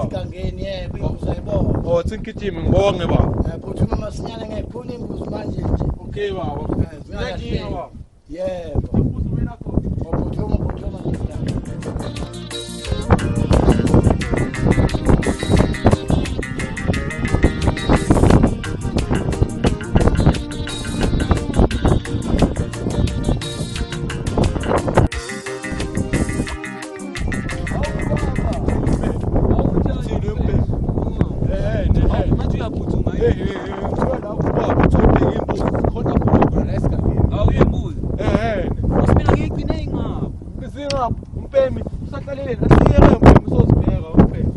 egangeni yebo uzayibona. Oh tsinkitima ngibonge baba. Phuthuma masinyane ngephuna imbuzi manje nje. Okay baba. Ngiyadinga baba. Yebo. Uzumena khona. Phuthuma masinyane. Umpemi usaqalile nasiyeke umpemi usozibheka umpemi.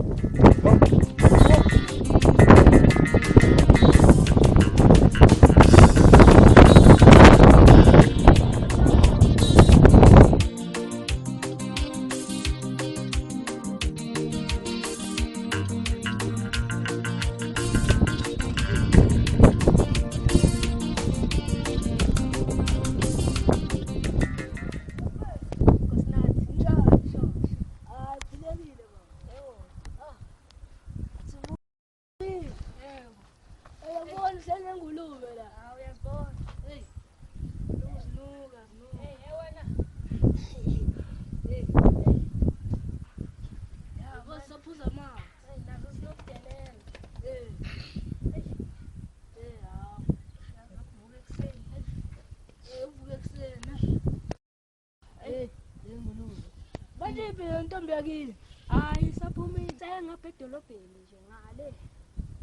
Ntombi yakini hayi saphumile ngapha edolobheni nje ngale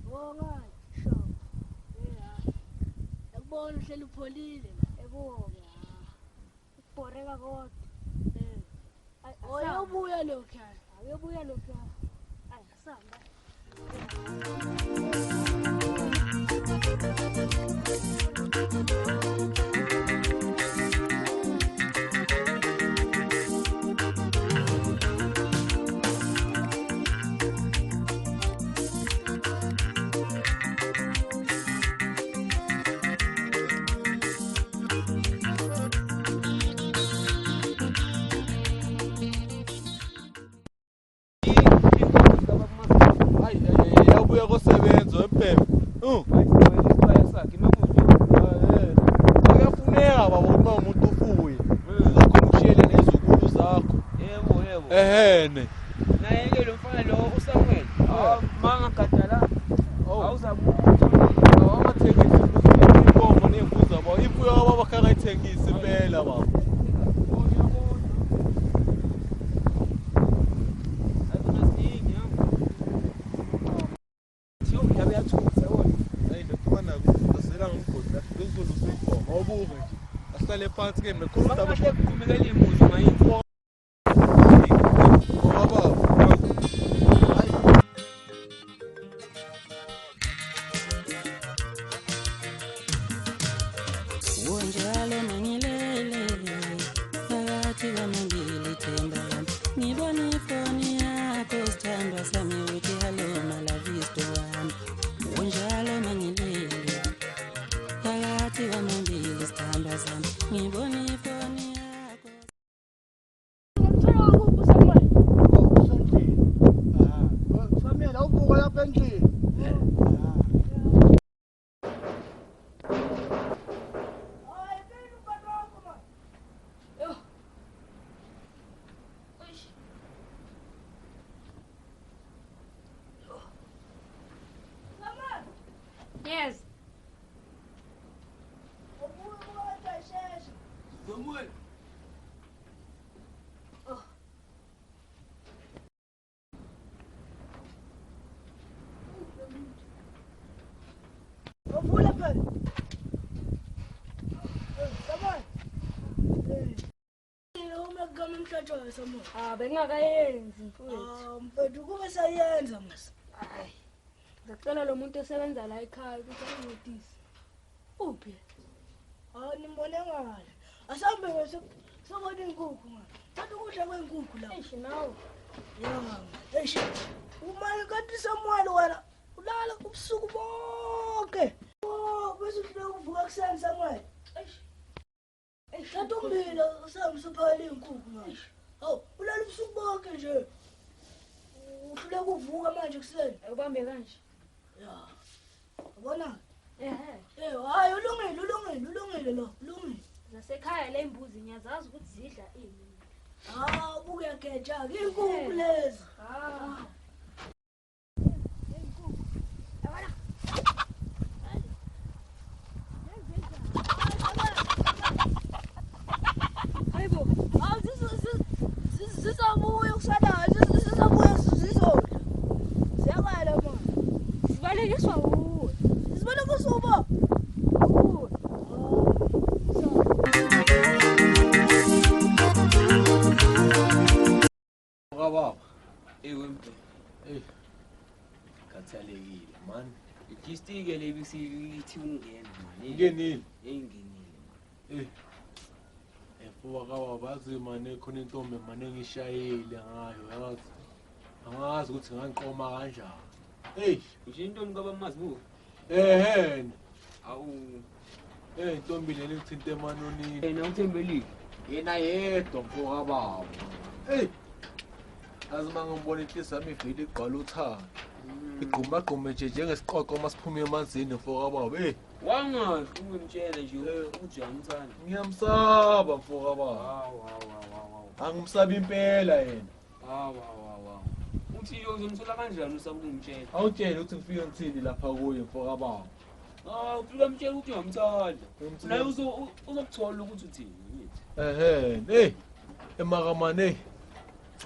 ngongani sho yakubona uhleli upholile la ebonga ukubhoreka kodwa oyobuya lokho ayobuya lokho ayasamba Ehene naye lo mfana lo uSamuel manga gadala awuzabuza awathengisa inkomo nembuzi baba ifuyo baba khangayithengisa impela baba Asale phansi ke mekhuluma nje kumele imbuzi mayini Yes. Samuel. Vula pale. Samuel. Umegama mhlatshwa Samuel. Bengakayenzi mfowethu. Mfethu kube sayenza mase. Hayi. Ngicela lo muntu osebenza la ekhaya ukuthi anginothise. Uphi? Nimbone ngale. Asambe ngese sobona inkukhu manje. Thatha ukudla kwenkukhu la. Eish nawe. Ya. Eish. Uma kanti Samuel wena ulala ubusuku bonke. Bese ufika uvuka kuseni Samuel. Eish. Thatha umbila usamsuphela inkukhu manje. Hawu ulala ubusuku bonke nje. Ufuna ukuvuka manje kuseni. Ubambe kanje. Ya. Ubona? Hayi Ulungile lo. Ulungile. Zasekhaya le imbuzi ngiyazazi ukuthi zidla ini. Ubuya geja ke inkukhu lezi. Hayibo. Sizabuya kusana, sizabuya sizodla. Siyakala manje. Sibalekiswa uwe. Sibalekiswa uba. Uwe. Baba. Wempe. Khathalekile man. Idistike le bisithi ungena manje. Ngenini? Enginile. Fuwa kawa bazi mane khona intombi mane ngishayile ngayo yazi. Angazi ukuthi ngangiqoma kanjani. Nje intombi kabamazi bu. Awu. Intombi leli ngithinte emanonini. Yena uThembelile. Yena yedwa mfoka baba. Azi mangibona inhliziyo yami ivile igqala uthando. Igqumagqume nje njengesiqoqo masiphuma emanzini mfoka baba. Wangathi ungimtshela nje ukuthi uyamthanda. Ngiyamsaba mfoka baba. Hawu. Angimsabi impela yena. Hawu. Uthi uzomthola kanjani usaba ukungimtshela? Awutshela ukuthi ngifike ngithini lapha kuye mfoka baba. Ufika mtshela ukuthi uyamthanda. Naye uzokuthola ukuthi uthini. Emakamane.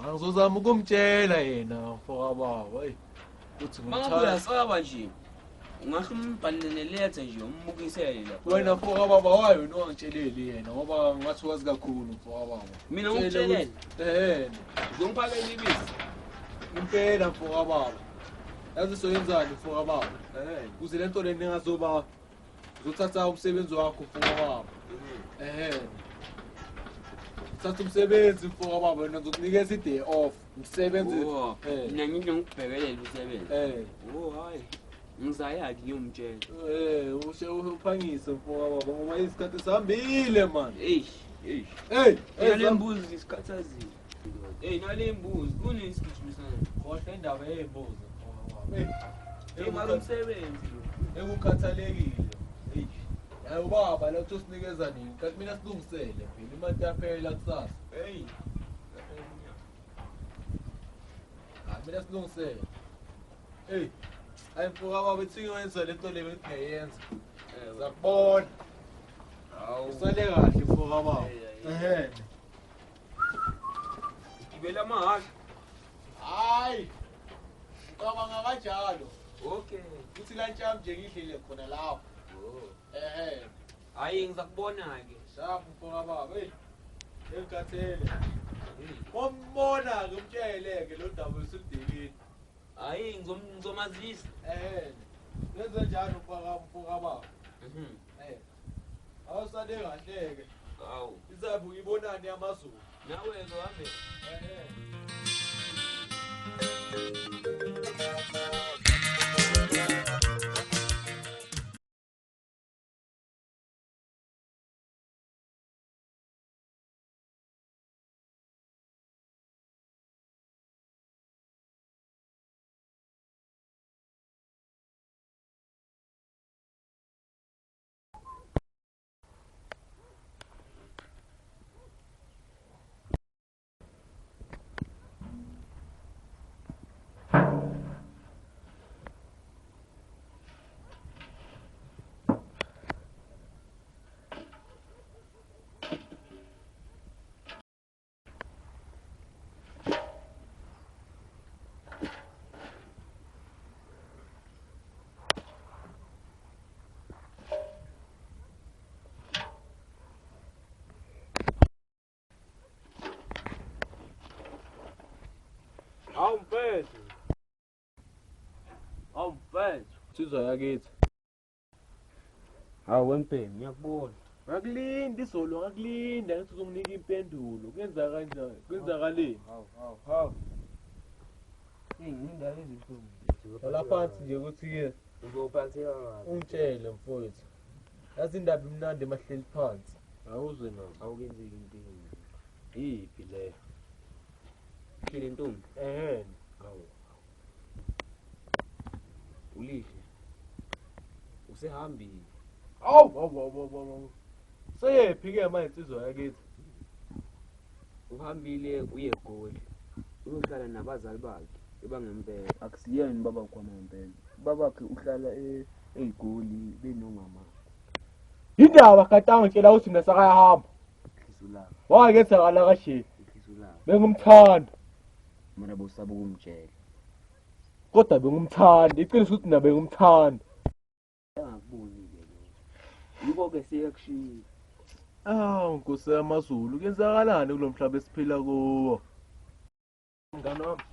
Angizozama ukumtshela yena mfoka baba. Uthi ngimthanda. Uyasaba nje. Ungasho umbhalele letter nje umbukisele lapha. Wena mfoka baba wayo ungangitsheleli yena ngoba ngathi wazi kakhulu mfoka baba. Mina ngikutshelele. Ngizokuphakela ibisi. Impela mfoka baba. Yazi soyenzani mfoka baba? Kuze lento le ningazoba uzothatha umsebenzi wakho mfoka baba. Thatha umsebenzi mfoka baba wena ngizokunikeza i-day off. Umsebenzi. Mina ngithi ngikubhekelela umsebenzi. Hayi. Ngizayaki ngiyomtshela. Ushe uphangise mfoka baba ngoba isikhathi sihambile man. Nale mbuzi isikhathazile. Nale mbuzi kunesikhimisana. Khohle indaba yembuzi mfoka baba. Imali umsebenzi lo. Ekukhathalekile. Hayi ubaba la uthi usinikeza nini? Kanti mina silungisele phela imali yaphela kusasa. Mina silungisele. Hayi mfoka baba ethi ngiyenza lento le bengiyenza. Zakubona. Hawu. Usale kahle mfoka baba. Gibela amahasha. Hayi. Ngicabanga kanjalo. Okay. Uthi la ntshami nje ngidlile khona lapho. Hayi ngizakubona ke. Shafu mfoka baba. Engikathele. Ngombona ke umtsheleke lo ndaba wesidikini. Hayi ngizomazisa. Yenze njalo mfoka baba. Awusale kahle ke. Hawu. Izabe uyibonani yamazulu. Nawe ke wabe. Awumfethu. Sizwa yakithi. Hawu wempe ngiyakubona. Ngakulinda izolo ngakulinda ngithi uzonginika impendulo. Kwenza kanjani? Kwenzakaleni? Hawu. Indaba ezihlungu. La phansi nje ukuthi ke Uzophatheka kabi. ungitshele mfowethu. Yazi indaba imnandi emahleli phansi. Awuzwe nami. Awukenzeki impilo. Iphi leyo? Phile ntombi. Hawu. ulihle usehambile. Awu. Seyephi-ke manje insizwa yakithi? Uhambile uye eGoli uyohlala nabazali bakhe ebangempela. Akusiyeni baba kwamambela, babakhe uhlala eGoli benongama. Indaba katanga ngitshela ukuthi mina sakayahamba. Khizulaka Wangenzakala kashe. khizulaka Bengumthanda. mina bosaba ukumtshela. Kodwa bengumthanda. Iqiniso ukuthi mina bengumthanda. Angakuboni-ke lo. Yiko-ke siyakushiya. Nkosi yamaZulu, kuyenzakalani kulomhlaba esiphila kuwo? Mngani wami.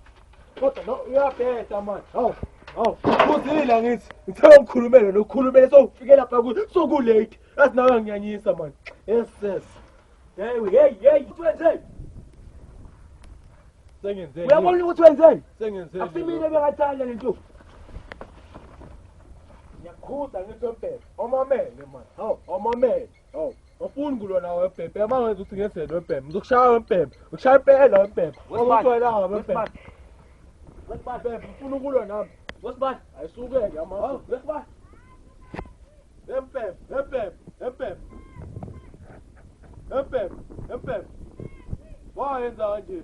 Kodwa no uyabheda manje. Hawu. Kuzila ngithi. Ngithe ngikhulumele nokukhulumele sowufike lapha ku sokulate. Yazi nawe ngiyanyisa manje. Yes. Hey, wenzeni? Sengenzeni. Uyabona ukuthi wenzeni? Sengenzeni. Asimile bekathanda lento. Ngiyakhuza ngithompela. Omamele manje. Hawu, omamele. Hawu. Ngifuni kulwa nawe webhebhe. Amangenza ukuthi ngenzeni webhebhe. Ngizokushaya webhebhe. Ngikushaya impela webhebhe. Ngizothola webhebhe. Wesibani, ngifuna ukulwa nami. Wesibani, ayisukeke ama. Wesibani. Webhebhe. Wayenza kanje.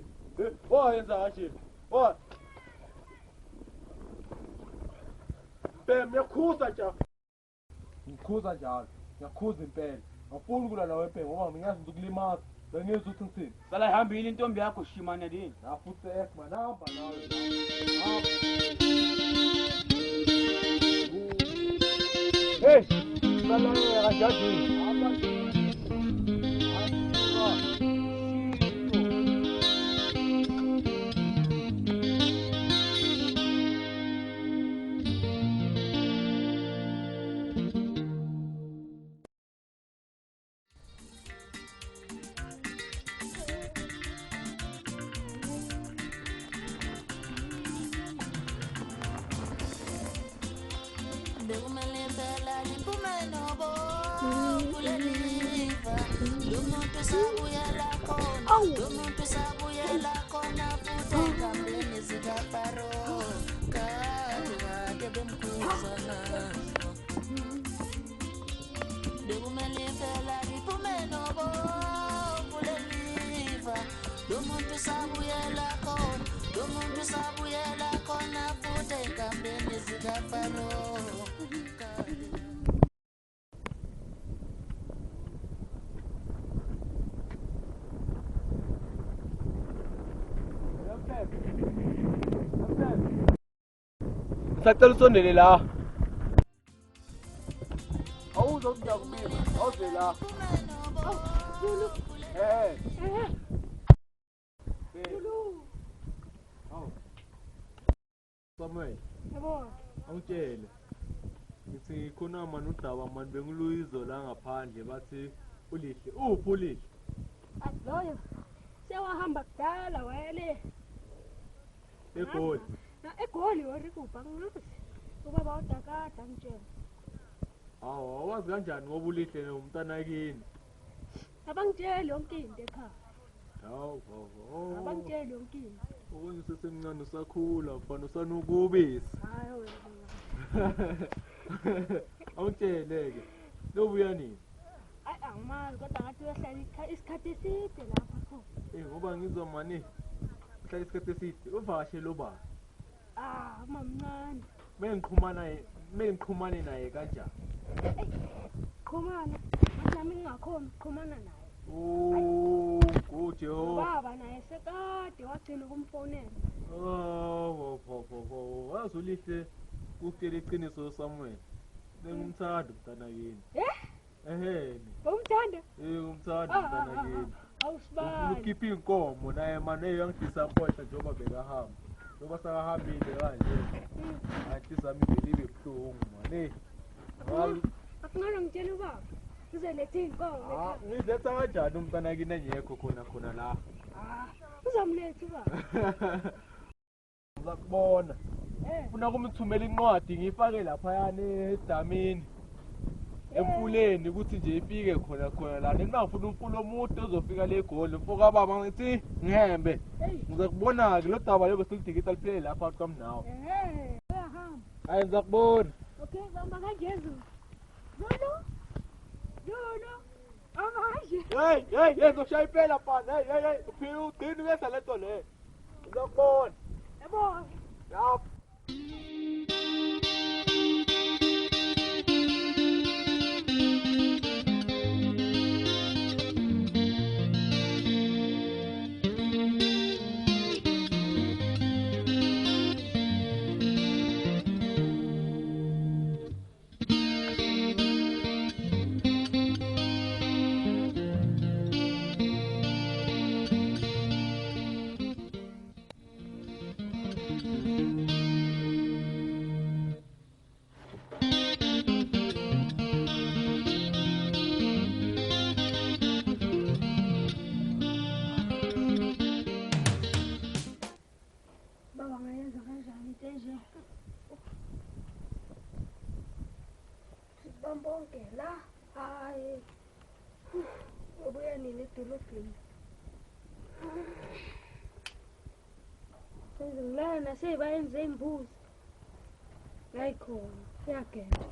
Ngiyakhuza njalo. Ngiyakhuza impela. Ngifuna ukulwa nawe webhebhe ngoba ngiyazi ukulimaza. Bengizwe ukuthi ngithini. Sala ihambile intombi yakho shimana lini? Nafuthi man hamba nawe. Hey, salaya kanjani? Sacela usondele la. Awuzokuja kumina. Awuze la. Samuel. Yebo. Awutshele. Ngithi khona manje udaba manje bengiluyizo la ngaphandle bathi ulihle. Uphi ulihle? Loyo sewahamba kudala wele. eGoli. eGoli wari kupha ngazi. Ubaba udakada ngitshela. Hawu, awazi kanjani ngoba ulihle nomntana kini? Abangitsheli yonke into ekhaya. Hawu. Abangitsheli yonke into. Okunye sesemncane usakhula, mfana usanukubisi. Hayi wena. Awutshele-ke. Lobuya nini? Ayi angimazi kodwa ngathi uyohlala isikhathi eside lapha pho. Ngoba ngizwa mani. Uhlala isikhathi eside. Uvakashele ubaba. Mamncane. Mengiqhumane naye kanjani? Qhumana. Manje nami ngingakhona ukuqhumana naye. Jehova. Baba naye sekade wagcina ukumfonela. Wazi ulihle ukutshela iqiniso Samuel. Bengumthanda umntana kini. Umthanda? Umthanda umntana kini. Awusibali. Ukhipha inkomo naye manje uyangidisappoint njengoba bekahamba. Ngoba sakahambile kanje. Athi sami vele ibe buhlungu manje. Akungalo ngitshela ubaba. Uzoletha inkomo. Ngizetha kanjani umntana kini engekho khona la? Uzamletha ubaba. Uzakubona. Ufuna kumthumela incwadi ngifake lapha yana edamini. Emfuleni ukuthi nje ifike khona la. Ningafuna umfulo omude ozofika le eGoli. Mfoka baba ngithi ngihembe. Ngizakubona ke lo daba lelo silidikita liphele lapha kwami nawe. Uyahamba. Hayi ngizakubona. Okay, bamba kanjezu. Lolo. Lolo. Amanje. Hey, ngizoshaya impela mfana. Hey, uphila ugcina uyenza lento le. Ngizakubona. Yabo. Yap. Baba ngayenza kanjani into enje? Sibambonke la. Hayi. Ubuya nini edolobheni? Sengilana nasebayenze imbuzi. Ngayikhona. Yagenda.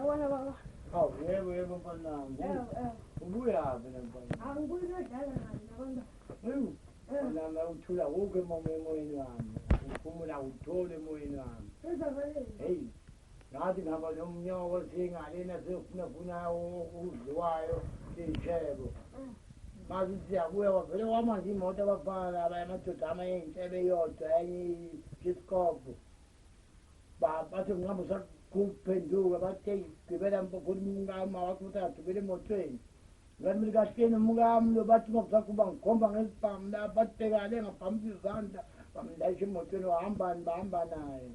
Yabona baba. Hawu yebo mfanami. Ubuyaphi mfana? Angibuyi nodlala naye nabantu. Mfanami uthula wonke emoyeni wami. Uphumula uthole emoyeni wami. Hey. Ngathi ngaba nomnyoko singalena sefuna udliwayo iy'thelo. Manje siyabuya kwavele kwamanje imoto abafana laba amadoda amay'ntshebe eyodwa enye isikobho. Bathi ngihambe sakuphenduka bathe gibela umkami wakho ukuthi agibele emotweni. Ngathi kahleni umkami lo bathi ngokusakuba ngikhomba ngesibhamu la batibhekale ngabhamisa izandla bamlayisha emotweni bahamba naye.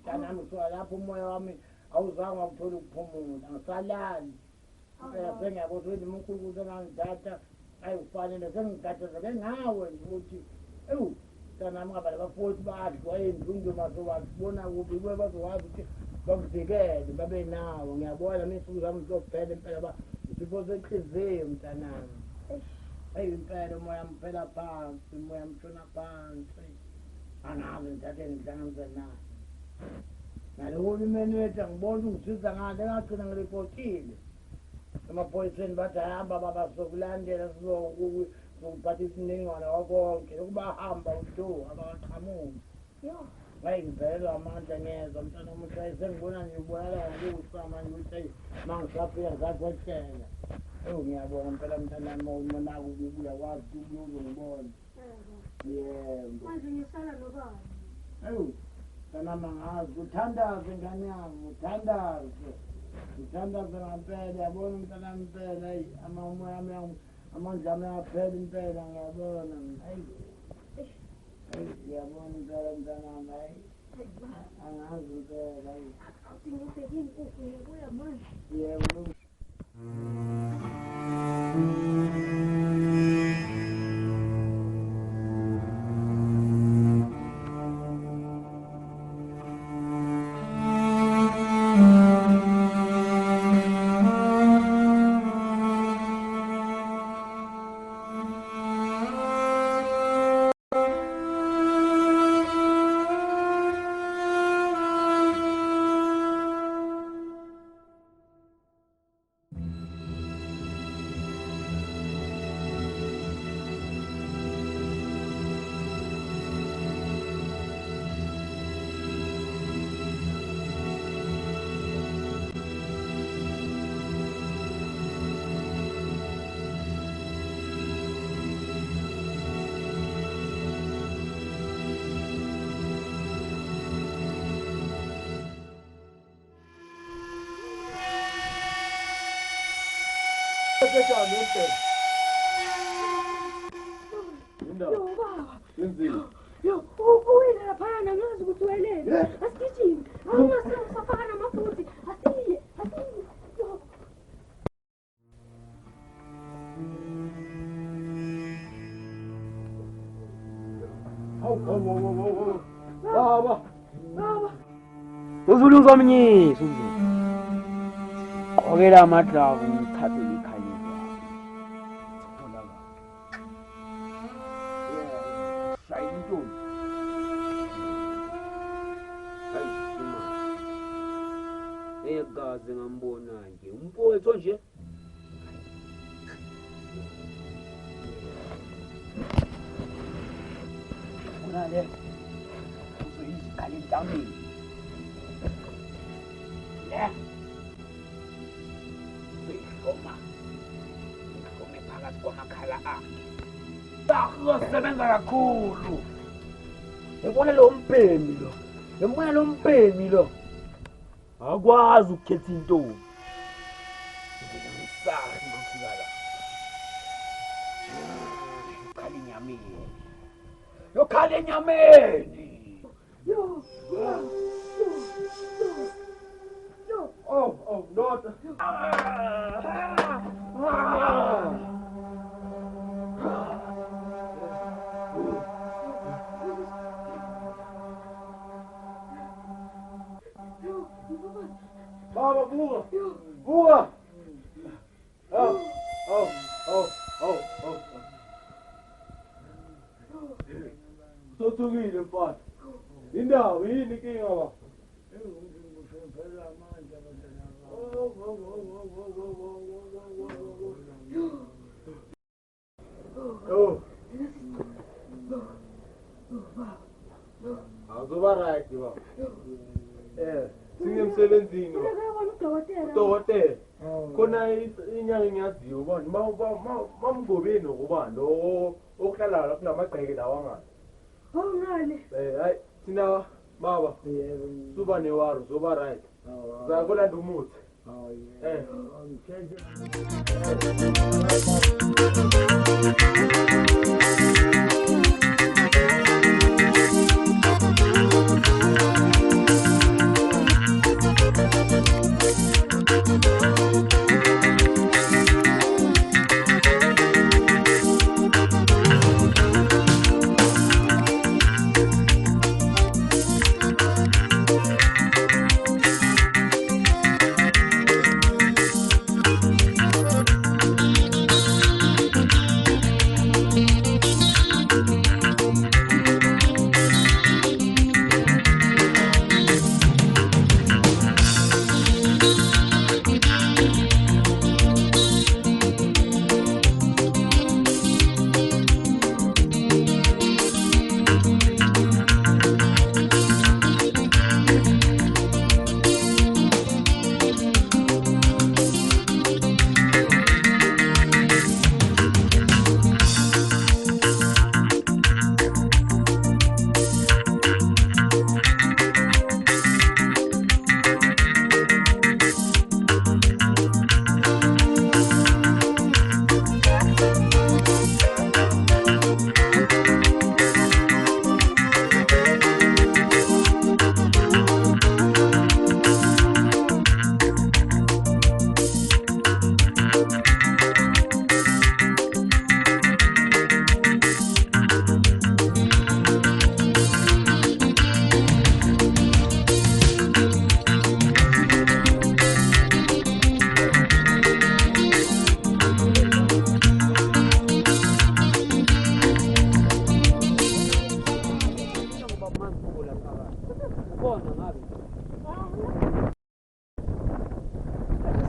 Kanami kusuka lapho umoya wami awuzange wawuthola ukuphumula ngisalali. Sengiyabona ukuthi uNkulunkulu sengangithatha ayifanele sengigadazeke ngawe nje ukuthi ewu kanami ngaba labafowethu badliwa ey'nzungu bazobabona kuphi kuwe bazokwazi ukuthi bakuvikele babe nawo. Ngiyabona iy'nsuku zami zizophela impela isifo senhliziyo mntanami. Eyi impela umoya mphela phansi umoya mshona phansi angazi ngithathe ngihlanganise naye. Nalo uhulumeni wethu angibona ungisiza ngale ngagcina ngiripotile emaphoyiseni bathi hamba baba sokulandela sizokuphatha isiningwane wakonke ukubahamba udo abaqhamuki. Hayi ngivela amandla ngezwa mntana omuhle sengibona nje ubonakala ngokusa manje ukuthi mangisafika ngisakwehlela. Ngiyabonga mpela mntanami umonaka uyakwazi ukuthi uzongibona. Yebo. Manje ngisala nobani? Kanama ngazi uthandaze ngane yami uthandaze ngempela yabona mntanami impela amoya ami amandla ami ayaphela impela ngiyabona ngiyabona impela mntanami angazi impela Ngibheke inkukhu yabuya manje. yebo. Yo baba. Yenzile. Yo, uwile laphayana ngazi ukuthi welele. Asigijime. Awungasafaka namafuthi. Asiye. Yo. Hawu. Baba. Uzulu uzomnyisa uzulu. Qokela amadlavu ngithathe ikhaleni. Sayintombi. Hayi Igazi ngambona nje. Umfowethu nje. Kunale. Uzoyizikhali entameni. Ngihlome phakathi kwamakhala akhe. Uzosebenza kakhulu. Ngibona lo mpemi lo. Akwazi ukukhetha intombi. Ngisazi mangifika la. Yokhala enyameni. Yo. Oh, ndoda. Baba, buka. Sothukile mfana. Indawo yini inkinga ba? Oh. Azoba right baba. Singemsebenzini udokotela. Khona inyanga engiyaziyo ubani mamngobeni ngubani lo ohlala la kulamagceke lawa ngani. Ngani? Hayi thina baba suba newaro zoba right. Zakolanda umuthi.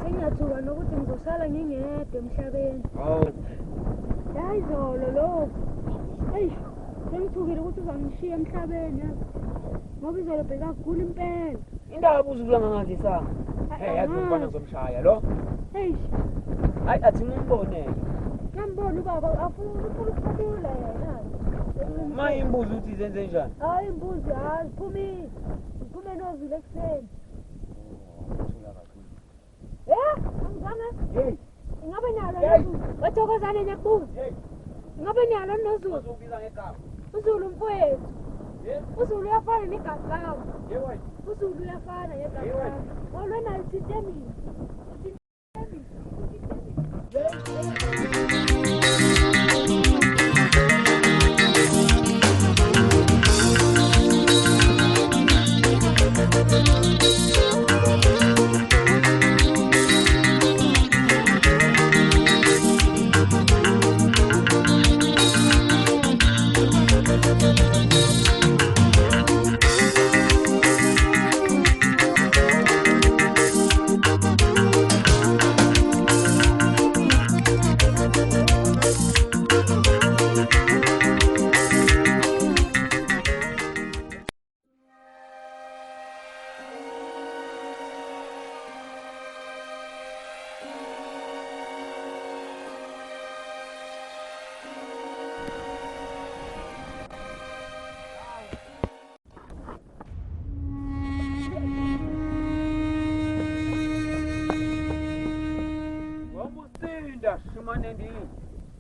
Sengiyathuka nokuthi ngizosala ngingedwa emhlabeni. Yayizolo lo. Sengithukile ukuthi uzangishiya emhlabeni. Ngoba izolo bekagula impela. Indaba uzulanga ngazisanga. Yazi umfana ngizomshaya lo. Hayi athi ngimbone. Ngambona ubaba afuna ukuphatula yena. Maye imbuzi uthi zenze njani? Hayi imbuzi hayi iphume nozile ekuseni. Angizange? Ingabe nyalo noZulu. Bathokozane nyakubuza. Ingabe nyalo noZulu. Uzobiza ngegama. uZulu mfowethu. uZulu uyafana negama lami. uZulu uyafana negama lami. Walwena isithemi.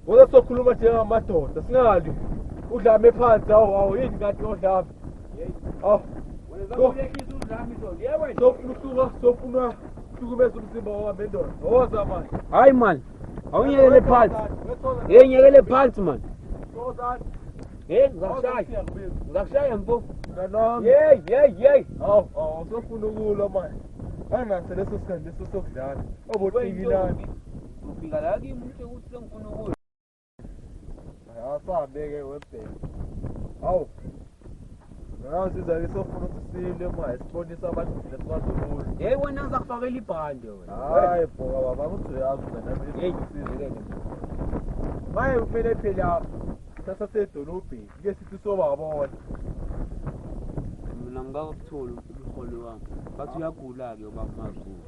Ngoba sokhuluma njengamadoda singali udlame phansi awu yini kanti odlame sofuna hlukumeza umzimba wami endoda woza manje Hayi man awunyekele phansi nyekele phansi man ngizakushaya mfo sofuna ukulwa manje anginaso leso sikhathi leso sokudlala obotikilani ufika la kimi uhle ukuthi sengifuna ukulwa asambeke webheka Siza-ke sofuna ukuthi sile manje sibonise abantu thina sikwaZulu. Hey wena ngizakufakela ibhande wena. Hayi bhoka baba ukuthi uyazi wena Hey sizeke. Maye kumele phela sasedolobheni ke sithi sobabona. mina ngikakutholi umholo wami. Bathi uyagula-ke ubaba Mazulu.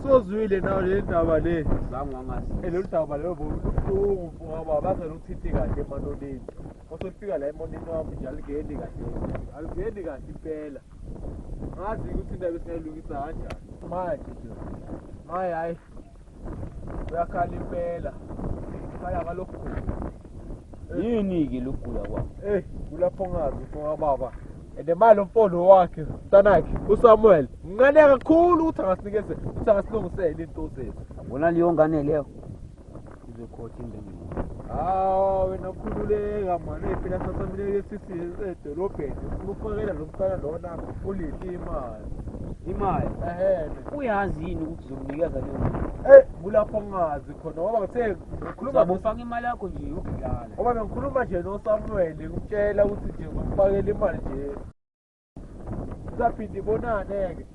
Sozwile nawe le ndaba le. Zange wangazi. Lolu daba lelo buhlungu ngoba bazela ukuthithi kahle emanoneni. Osofika la emonini wami nje aligeni kahle. Aligeni kahle impela. Ngazi ukuthi indaba esingayilungisa kanjani. Manje nje. Hayi. Uyakhala impela. Khaya ngalokho. Yini-ke lokugula kwakho? Kulapho ngazi mfowethu baba. Nemali umfolo wakhe, mntanakhe, uSamuel. Ngane kakhulu ukuthi angasinikeze, ukuthi angasilungisele into zethu. Bona leyo ngane leyo. Izokhotha indengeni. Wena mkhululeka manje phela sasamile sithi edolobheni. Ukufakela lo mfana lona ulithi imali. Imali? Uyazi yini ukuthi uzomnikeza leyo mali? Kulapho ngazi khona ngoba ngithe ngikhuluma ufaka imali yakho nje yokudlala. ngoba ngikhuluma nje noSamuel ngimtshela ukuthi nje ngomfakela imali nje. Saphinde ibonane-ke.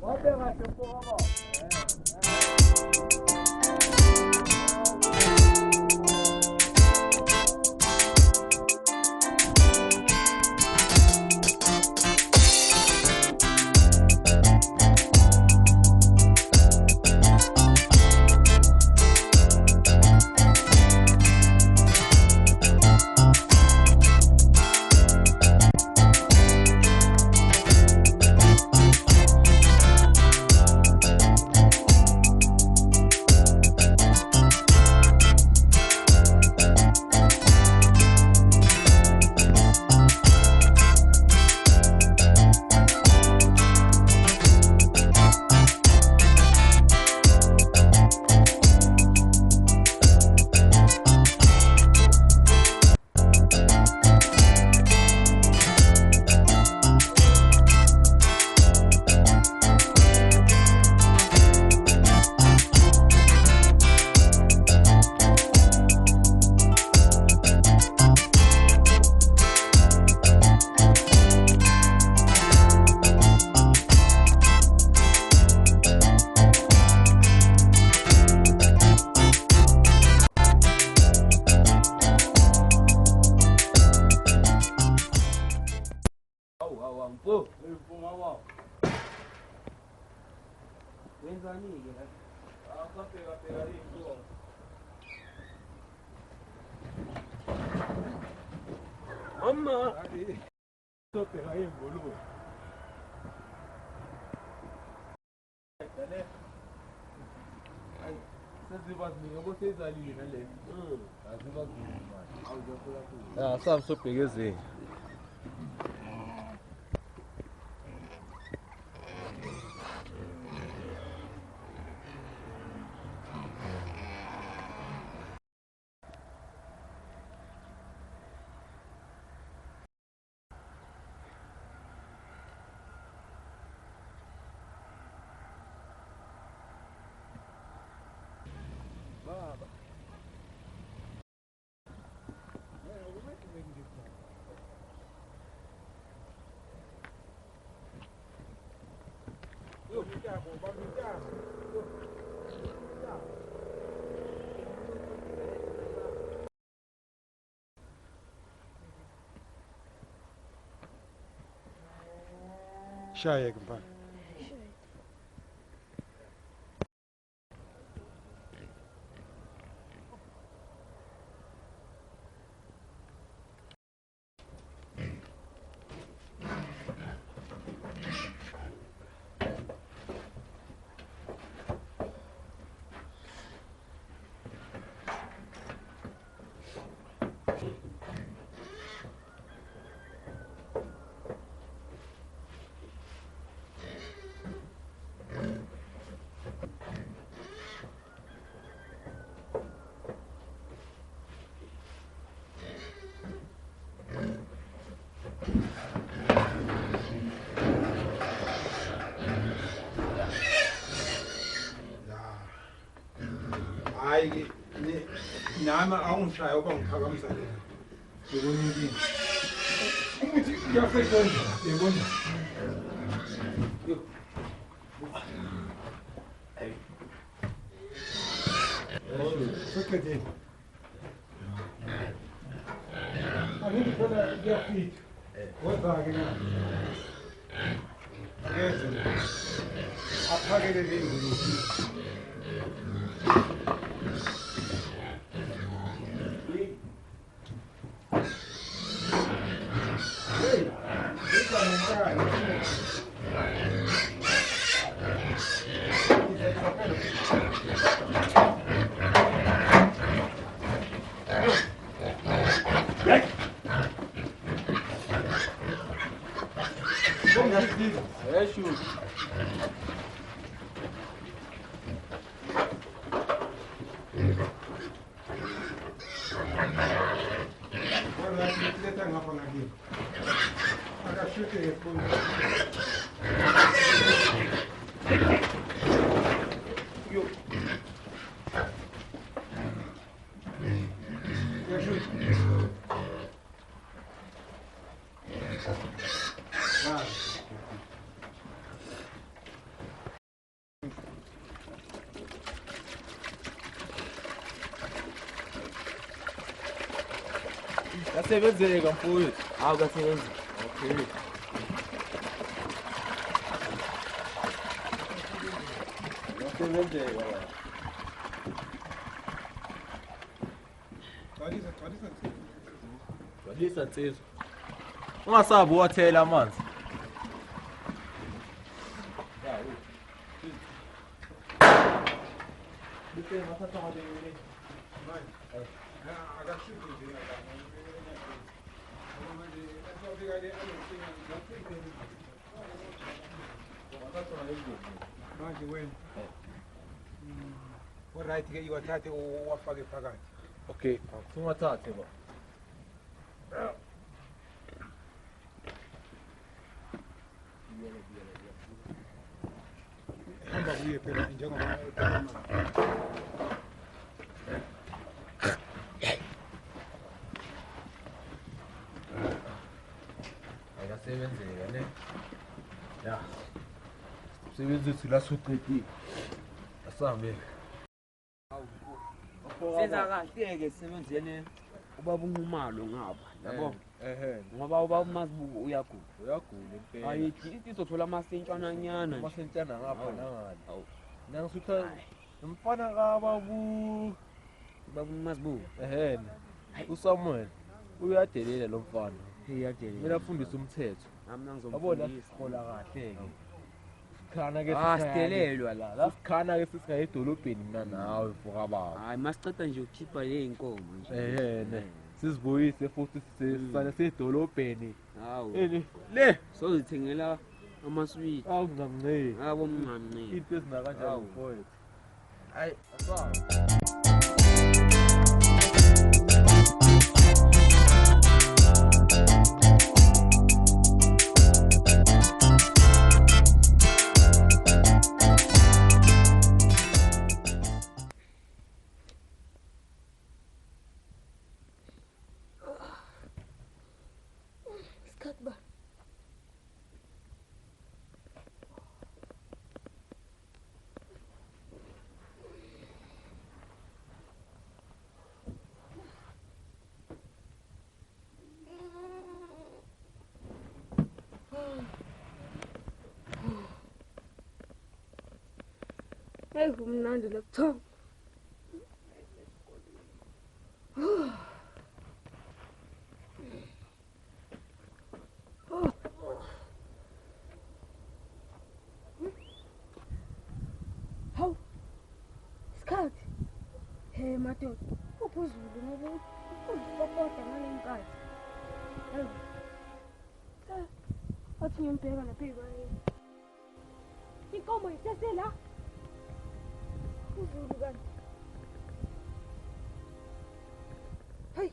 Wabe kahle mfowabo. Wenzani-ke la? Safika iy'nkomo. Mama! Sobheka iy'ngulube. Seziba ziningi yabo seyizalile nale. Aziba ziningi manje. Sabe sobheka ezinye. Şayet mfana. Hayi nami awungishaya oba ngiphakamisa lena. Ngikuningi. Ukuthi Kasebenzeka mfowethu. Hawu kasebenza. Okay. Kasebenzeka wena. Gcwalisa nsizwa. Ungasabi uwathela amanzi. Manje wena right ke iwathathe uwafake phakathi. Okay, ungathathe ba. Hamba kuye phela njengoba Ayasebenzeka ne? Ya. Sebenza ukuthi la suqedile. Asambe. Senza kahle ke sebenzene ubaba unqumalo ngapha yabo ngoba ubaba uMasibuko uyagula Impela. ayithi izothola amasentshana nyana nje Amasentshana ngapha nangale. Awu. Nangisutha umfana kababu. ubaba uMasibuko uSamuel uyadelela lo mfana. iyadelela Mina afundisa umthetho. nami Yabona ngizomfundisa sikhola kahle ke. Sikhana ke sitelelwa la sikhana ke sisiya edolobheni mina nawe mfoka baba. hayi masiceda nje ukukhipha le inkomo nje Ne. Sizibuyise futhi sisale sedolobheni. hawu Le sozithengela amaswiti awungancane. yabo mncane Into ezina kanjalo Hawu. mfowethu. Hayi, asawa. Isikhathi ba? Hey, kumnandi laptop. Hawu. Isikhathi. Hey madoda, uphuzulu ngoba uzifokoda ngale nkathi. Hawu. Athi ngiyembheka lapha ebayeni. Inkomo isesela. Uzulu kanti. Hey.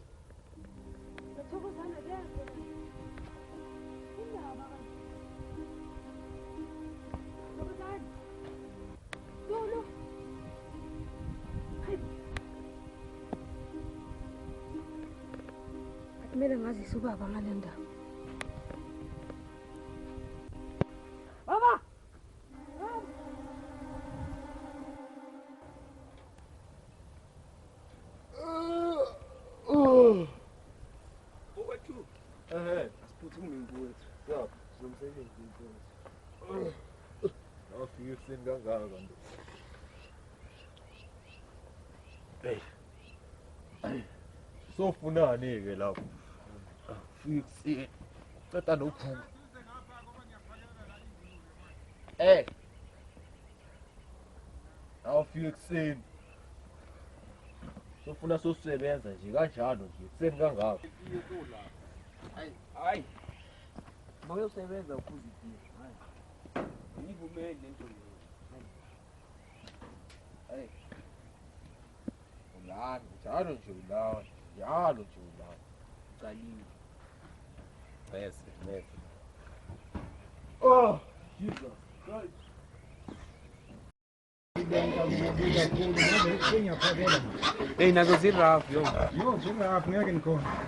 Ngiyathokozana kuyaphi. Indaba kanti. Thokozani. Yolo. Hayi. Akumele ngazise ubaba ngale ndaba. Asiphuthume mfowethu. Yap, sinomsebenzi mfowethu. Awufika ekuseni kangaka nto. Sofunani-ke lapho? Awufika ekuseni. Ceda nophuka. Awufika ekuseni. Sofuna sosebenza nje kanjalo nje ekuseni kangaka. Hayi. Mawuyosebenza ukuzidinga. Hayi. Ngivumele lento leyo. Hayi. Ulana, njalo nje ulana. Njalo nje ulana. Ucalile. Mese. Oh, Jesus Christ. Hey, nazo zirafu yo. Yo, zirafu ngeke nikhona.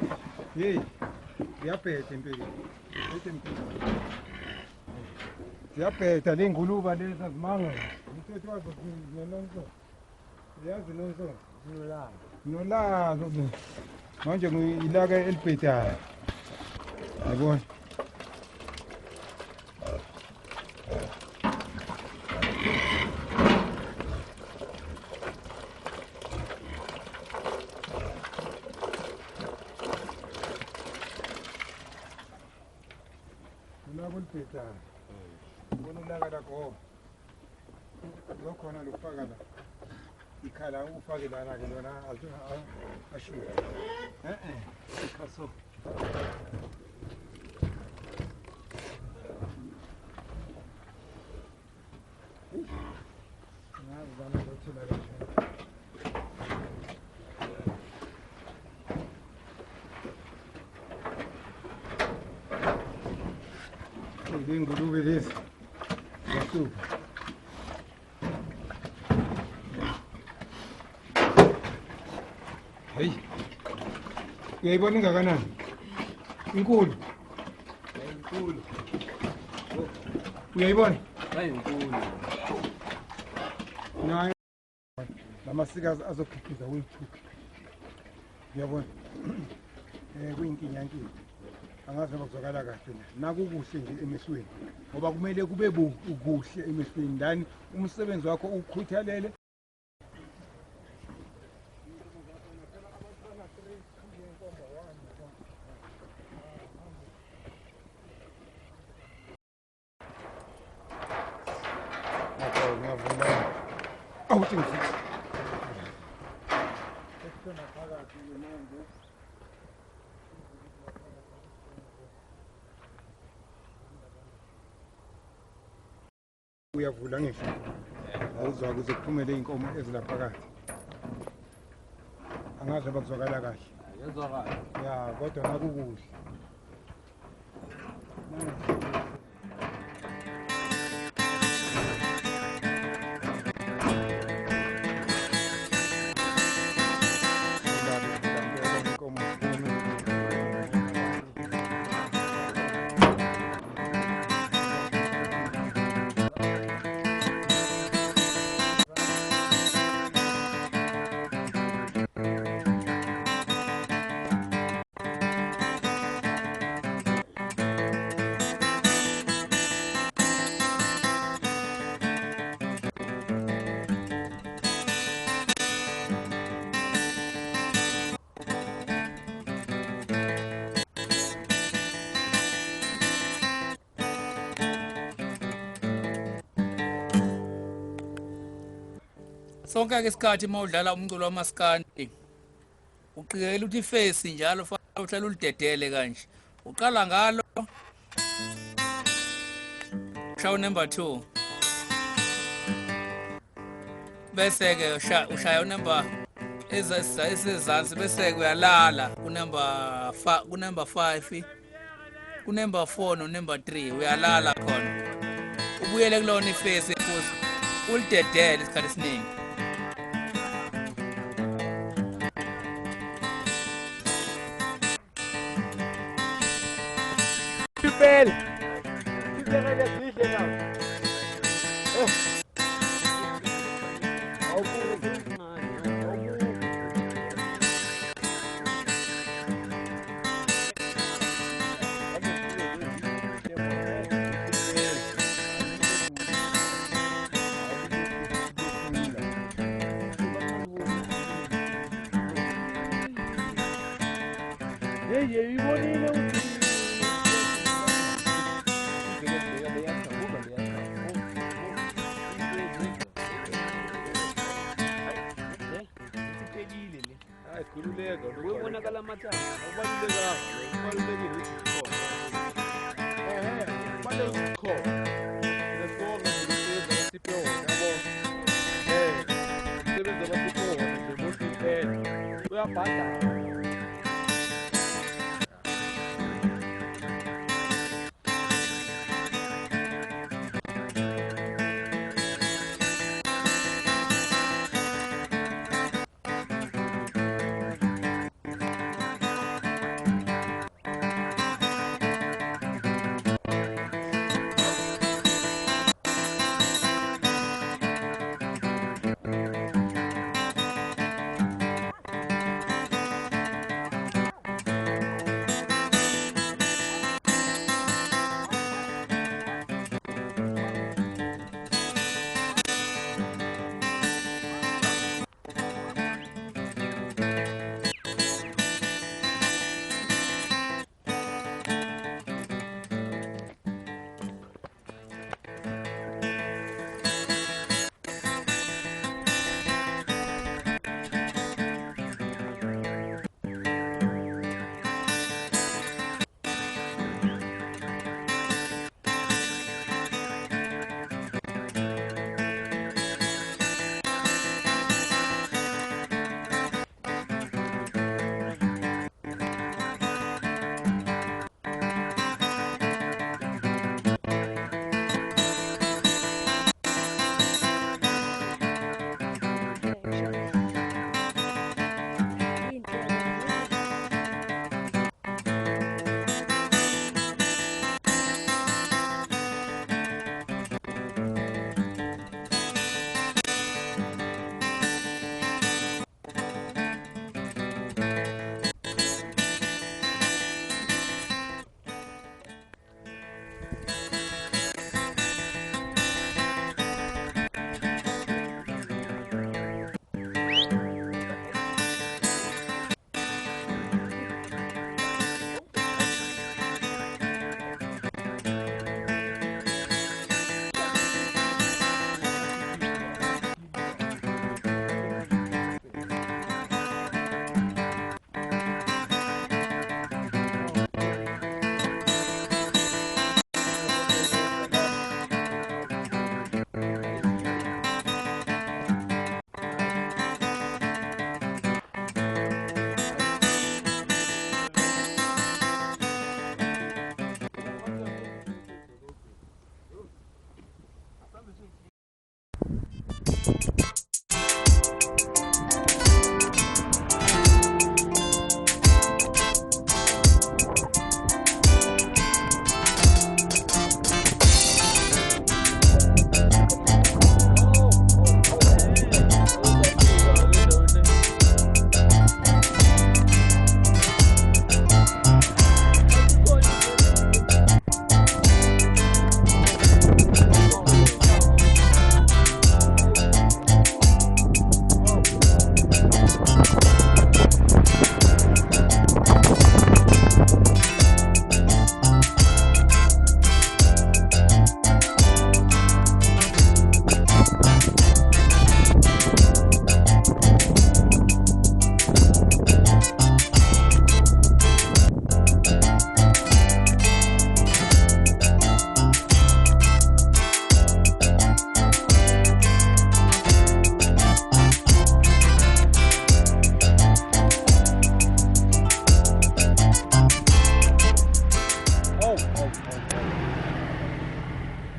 Hey, ziyaphetha impela. Ziyaphetha le nguluba lezi azimanga. Umthetho wazo zinonso. Yazi nonso. Nolazo. Manje ngiyilaka eliphethayo. Yabona. Kuliphethayo. Ubona ulaka lakho. Lokhona lufaka la. Ikhala ufake lana ke lona ashuka. Ikhaso. Ngazi bana lothula lokho. Ngulube lezi. Yasuka. Hey. Uyayibona ingakanani? Inkulu. Inkulu. Uyayibona? Hayi inkulu. Nayo lamasikazi azokhiphiza uyithuka. Uyabona? Kuyinkinga. Angazi bakuzwakala kahle nakukuhle nje emehlweni ngoba kumele kube kuhle emehlweni ndani umsebenzi wakho ukhuthalele uyavula ngisho awuzwa kuze kuphumele inkomo ezilaphakathi angazi bakuzwakala kahle Yazwakala. ya kodwa nakukuhle Sonke ke isikhathi mawudlala umculo wamaskandi uqikelela ukuthi iface njalo fanele uhlale ulidedele kanje uqala ngalo show number 2 bese ke ushaya number esezansi bese ke uyalala ku number 5 ku number 4 no number 3 uyalala khona ubuyele kulona iface futhi ulidedele isikhathi esiningi. Super! Super elegante now. nje ibonile ukuthi hayi khululeka Uyabonakala amathambo. kubalulekile ukuthi kubalulekile ukuthi khona nesibonga nje siphe wona yabo umsebenzi abasiphe wona nje muhle impela uyabhadala.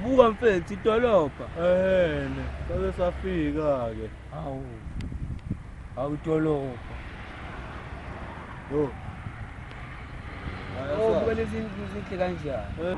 Buka mfethu idolobha. Sake safika ke. Hawu. Awudolobha. Yo. Oh, kuba lezinto zinhle kanjani?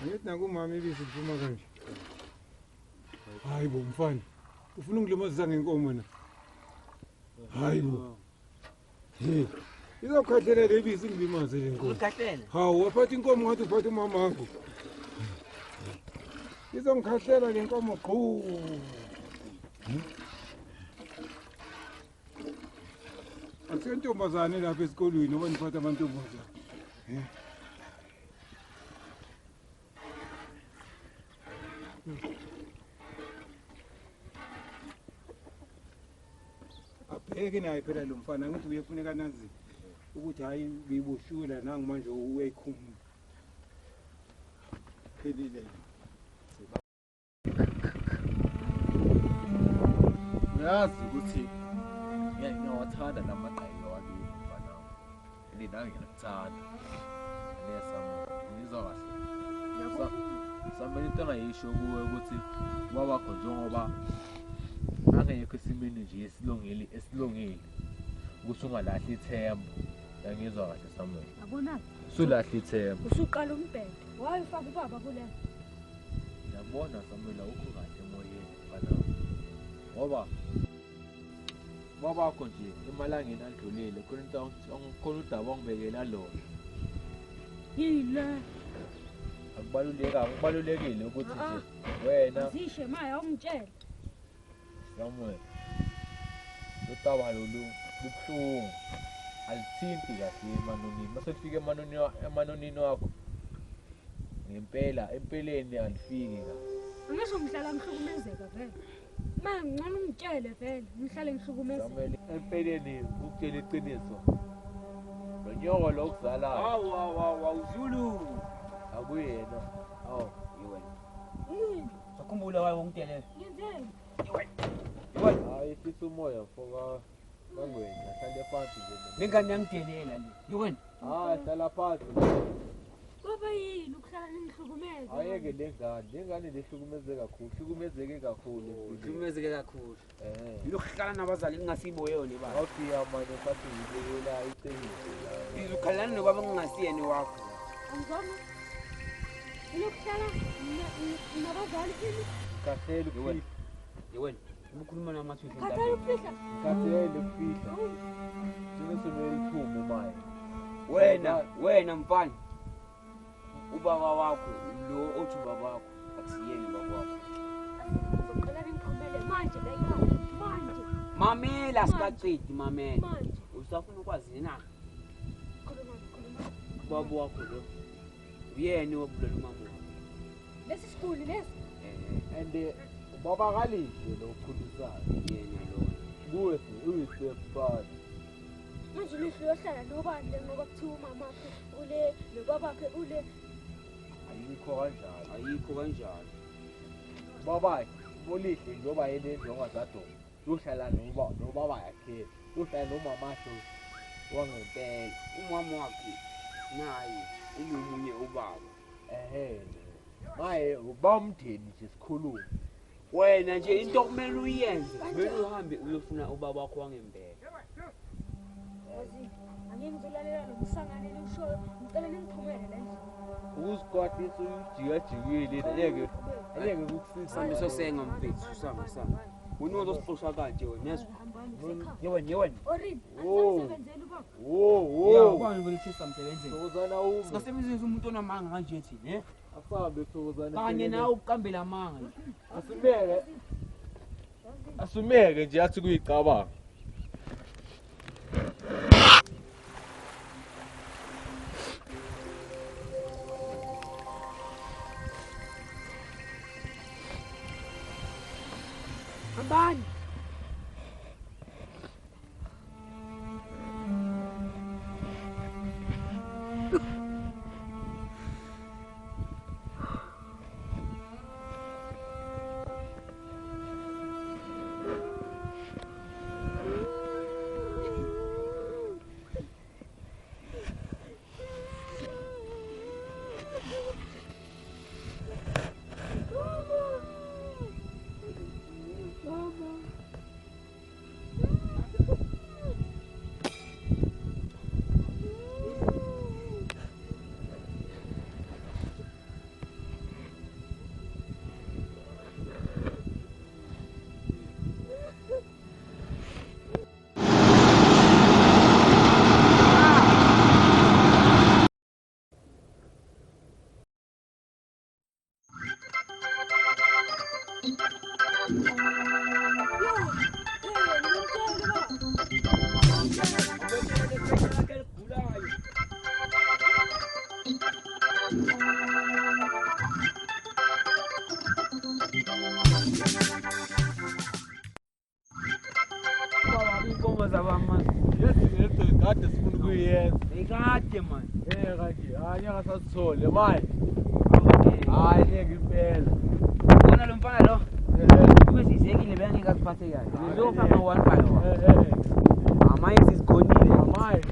Angithi nakumama ibisi liphuma kanje. Hayi bo mfana. Ufuna ungilimazisa ngenkomo na? Hayi bo. Hey. Izokhahlela lebisi ngilimaze le nkomo. Ukhahlela? Hawu, waphatha inkomo ngathi uphatha umama wakho. Izongikhahlela le nkomo qhu. Asentombazane lapha esikolweni ngoba niphatha amantombazane. Abheke naye phela lo mfana ngithi uyefuneka nazi ukuthi hayi ngibushula nangu manje uyayikhumula. Phelile. Uyazi ukuthi ngiyawathanda namaqhayiqa wakini mfana wami. Nange ngikuthanda. Ngizwa kahle. Sambe into engayisho kuwe ukuthi babakho njengoba angekho esimeni nje esilungile ukuthi ungalahli ithemba. Ngiyizwa kahle Samuel. Yabona? Usulahla ithemba. Usuqala umbhedo. Wayifaka ubaba kule. Ngiyabona Samuel awukho kahle emoyeni mfana wami. Ngoba babakho nje emalangeni adlulile khona into khona udaba ongibekela lona. Yile. Akubalulekile ukuthi nje wena Azishe maya ungitshela. Samuel utaba lolu buhlungu alithinti kahle emanonini mase kufika emanonini wakho ngempela empeleni alifiki kahle Angisho ngihlala ngihlukumezeka vele. Manje ngcono ungitshele vele ngihlale ngihlukumezeka. Samuel empeleni ukutshela iqiniso lo nyoko lo kuzala Hawu Zulu. akuyena Yini? Sakhumbula waye ungitelele. Ngenzeni? hayi fisa umoya mfoka kangwena hlale phansi nje Lengane yangitelela le. Yewena. hlala phansi Baba yini ukuhlala ngihlukumeza? ayeke lengane lehlukumezeke kakhulu Ukhulumezeke kakhulu. Lokukhala nabazali ngingasibo yona baba. awufika manje sathi ngibekela iqiniso la Izokhalana nobaba ngingasiyeni wakho. Ngizona. Lokuhlala nabazali kimi. kahlele ukufihla Yewena. Ukukhuluma namathuthu Khathele ukufihla. kahlele ukufihla thina sebelithume maye Wena mfana. Ubaba wakho lo othi ubaba wakho akusiyeni ubaba wakho. Uzoqala ngixhumele manje la ekhaya. Manje. Mamela sikacedi mamela. Manje. Usafuna ukwazi na? Khuluma. Ubaba wakho lo. Uyena obulela umama wakho. Lesi sikuli lesi. and ubaba kalihle lo ukhulisayo Yena lo. kuwe uyisefana Manje lihlala nobani ngoba kuthiwa umama wakhe ule nobabakhe ule. ayikho kanjalo Ayikho kanjalo. ubaba ulihle njengoba yena enjonga zadona uhlala nobaba yakhe uhlala nomamakhe wangempela Umama wakhe naye unomunye ubaba. maye ubamtheni nje sikhuluma Wena nje into okumele uyenze, kumele uhambe uyofuna ubaba wakho wangempela. Yazi angingizolalela nomsangane nisho ngicela ningiphumele la endlini. ukuzikwatisa ujikajikile angeke ukusiza Sambiso senga mfethu sanga. Unozo sifosha kanje wena yezwa. Yewena. Orin, Oh. angisebenzeli ubaba. Ya ubani belithisa msebenzini. Thokozana ume Singasebenzisa umuntu onamanga kanje thina, asambe thokozana Kanye nawe ukuqambela amanga. asumeke nje athi kuyicabanga Ambani. Inkomo zabama. Yethi kade sifuna ukuyenza. Bekade man. Kanje, hayi ngasasithole manje. Hayi ngeke impela. Bona lo mfana lo. Kube sizekile bengeke asiphathe kahle. Bezofaka one by one. Amaye sizigonile. Amaye.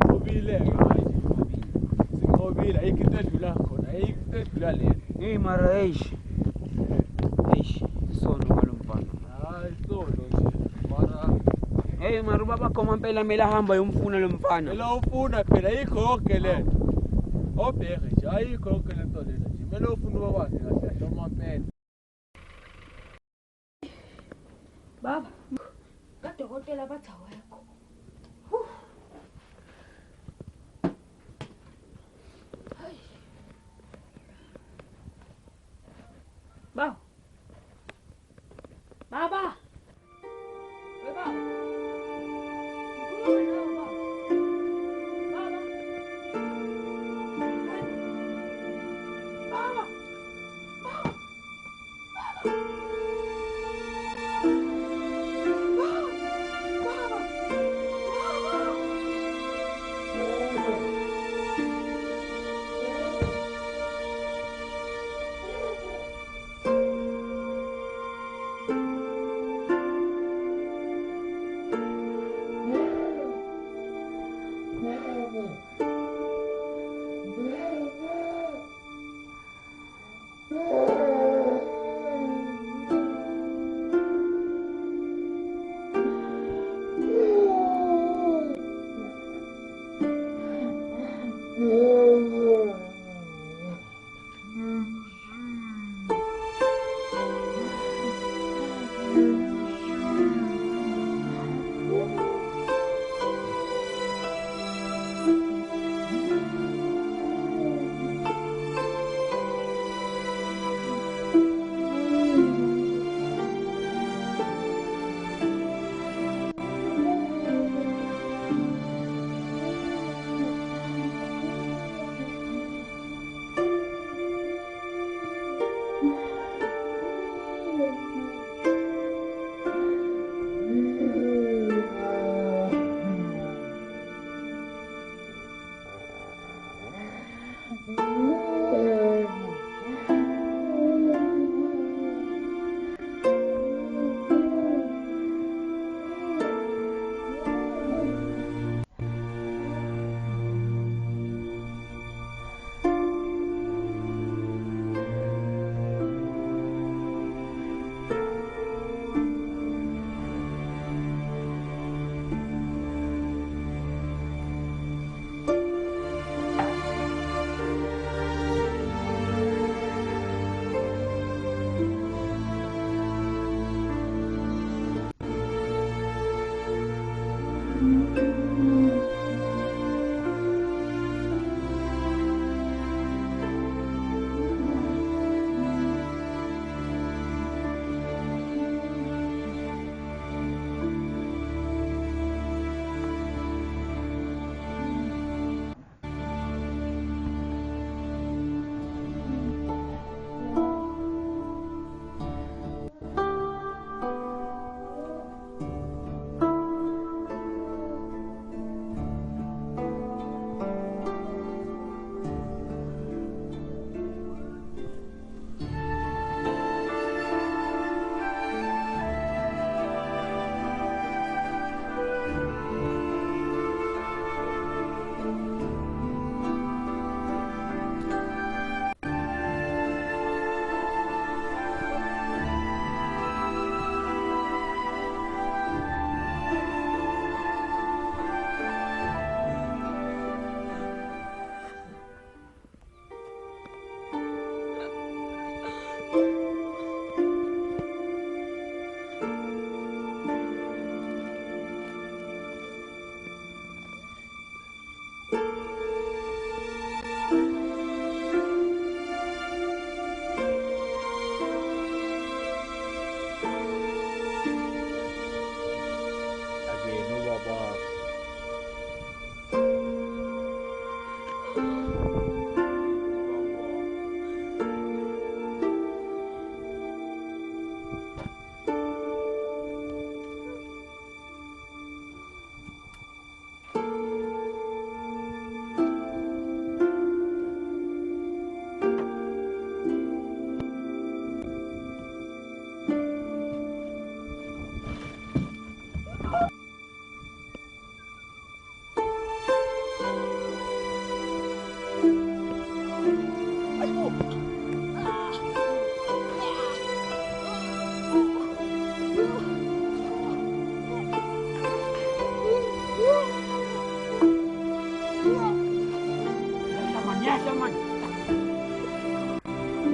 Ngobile hayi. Singobile ayikho into edlula khona. Ayikho into edlula le. Hey mara eish. Eish. Sono lo mfana. Hayi sono nje. Mara Hey mara baba koma mpela mele ahamba yomfuna lo mfana. Ela ufuna phela ayikho yonke lento. Obheke nje ayikho yonke lento lena nje. Mele ufuna ukwazi kahle kahle amampela. Baba, kadokotela bathi awekho. Hayi. Baba. Baba. Baba.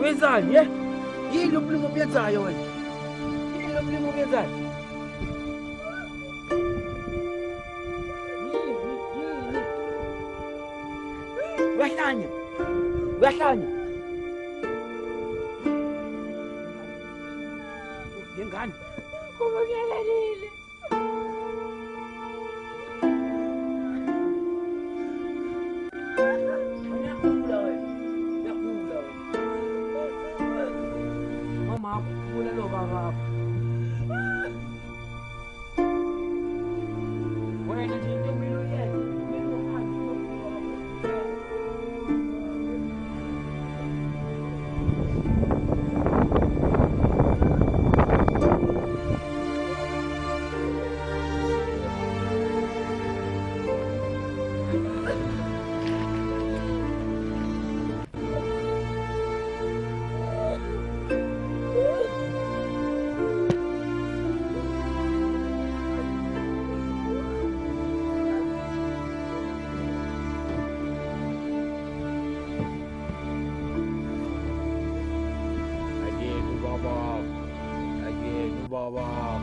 Wenzani, ye? Yini lo mlimo oyenzayo wena? Yini lo mlimo oyenzayo? Uyahlanya. Uyahlanya. Yengane. Kubukelelile. Uyakula wena. Uyakula wena. Mama, ubona lo baba. Wena nje into kumele uyenze. Kumele uhambe uyokufika. Again, Baba.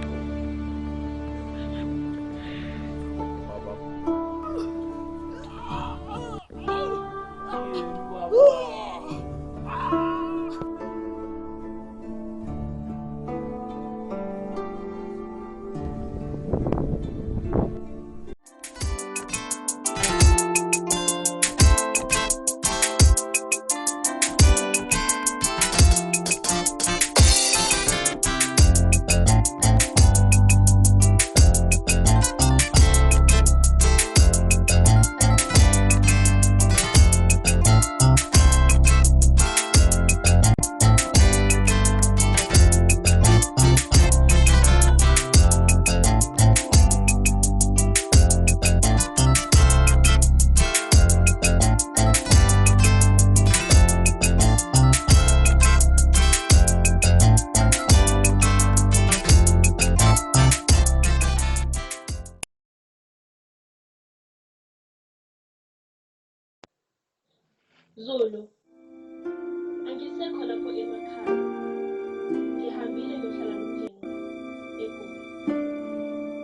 Zulu, angisekho lapho emakhaya. Ngihambile ngiyohlala nomndeni eGoli.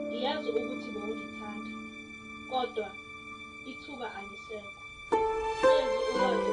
Ngiyazi ukuthi bowungithanda, kodwa ithuba alisekho. Senze ukwazi